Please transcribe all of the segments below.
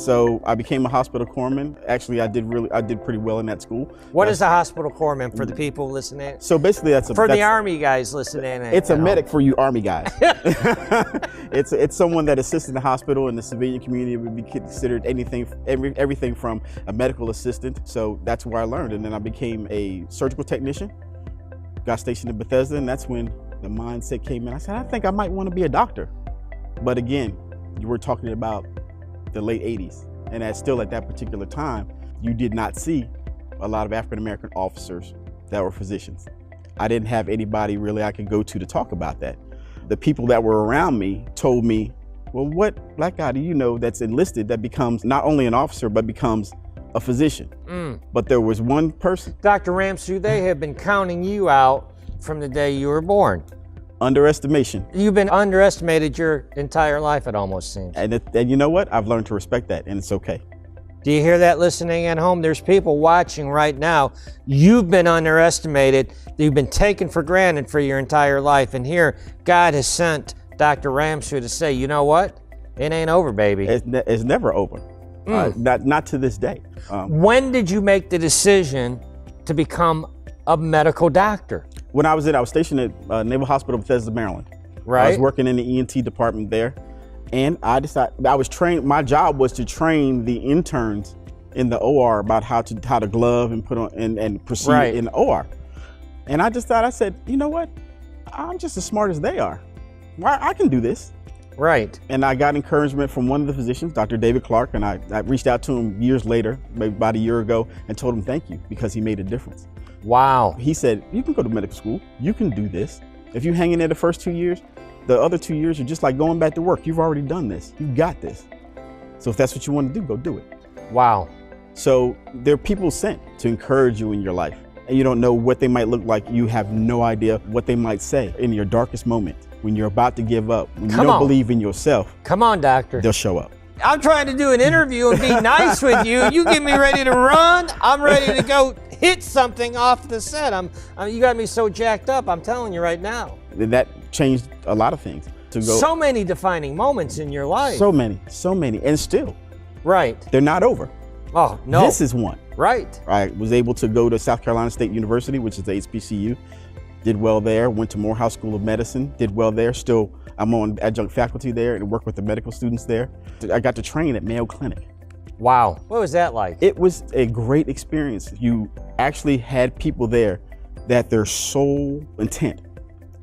So I became a hospital corpsman. Actually, I did pretty well in that school. What is a hospital corpsman for the people listening? So basically, the Army guys listening. It's a medic for you Army guys. It's someone that assists in the hospital, and the civilian community would be considered everything from a medical assistant. So that's where I learned, and then I became a surgical technician. Got stationed in Bethesda, and that's when the mindset came in. I said, I think I might want to be a doctor. But again, you were talking about the late 80s, and still at that particular time, you did not see a lot of African-American officers that were physicians. I didn't have anybody really I could go to talk about that. The people that were around me told me, well, what black guy do you know that's enlisted that becomes not only an officer, but becomes a physician? But there was one person. Dr. RAMSUE, they have been counting you out from the day you were born. Underestimation. You've been underestimated your entire life, it almost seems. And you know what? I've learned to respect that, and it's okay. Do you hear that listening at home? There's people watching right now. You've been underestimated. You've been taken for granted for your entire life. And here, God has sent Dr. RAMSUE to say, you know what? It ain't over, baby. It's never over. Not to this day. When did you make the decision to become a medical doctor? When I was stationed at Naval Hospital, Bethesda, Maryland. Right. I was working in the ENT department there, and I decided I was trained. My job was to train the interns in the OR about how to glove and put on and proceed in the OR. And I just thought, I said, you know what? I'm just as smart as they are. I can do this. Right. And I got encouragement from one of the physicians, Dr. David Clark, and I reached out to him years later, maybe about a year ago, and told him thank you because he made a difference. Wow. He said, you can go to medical school. You can do this. If you hang in there the first 2 years, the other 2 years are just like going back to work. You've already done this. You've got this. So if that's what you want to do, go do it. Wow. So there are people sent to encourage you in your life. And you don't know what they might look like. You have no idea what they might say in your darkest moment. When you're about to give up, when you don't believe in yourself. Come on, doctor. They'll show up. I'm trying to do an interview and be nice with you. You get me ready to run. I'm ready to go hit something off the set. You got me so jacked up. I'm telling you right now. That changed a lot of things. So many defining moments in your life. So many, and still. Right. They're not over. Oh, no. This is one. Right. I was able to go to South Carolina State University, which is the HBCU. Did well there, went to Morehouse School of Medicine, did well there. Still, I'm on adjunct faculty there and work with the medical students there. I got to train at Mayo Clinic. Wow, what was that like? It was a great experience. You actually had people there that their sole intent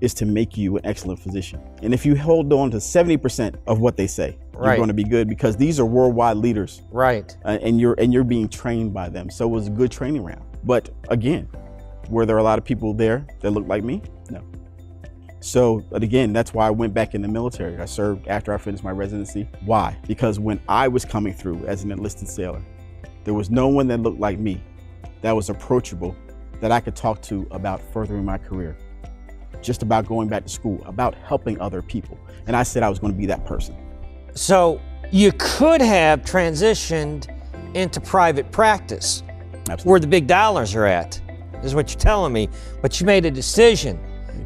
is to make you an excellent physician. And if you hold on to 70% of what they say, you're going to be good because these are worldwide leaders. Right. And you're being trained by them. So it was a good training round. But again, were there a lot of people there that looked like me? No. So, but again, that's why I went back in the military. I served after I finished my residency. Why? Because when I was coming through as an enlisted sailor, there was no one that looked like me that was approachable that I could talk to about furthering my career, just about going back to school, about helping other people. And I said I was going to be that person. So you could have transitioned into private practice. Absolutely. Where the big dollars are at. Is what you're telling me, but you made a decision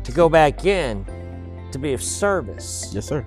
to go back in to be of service. Yes, sir.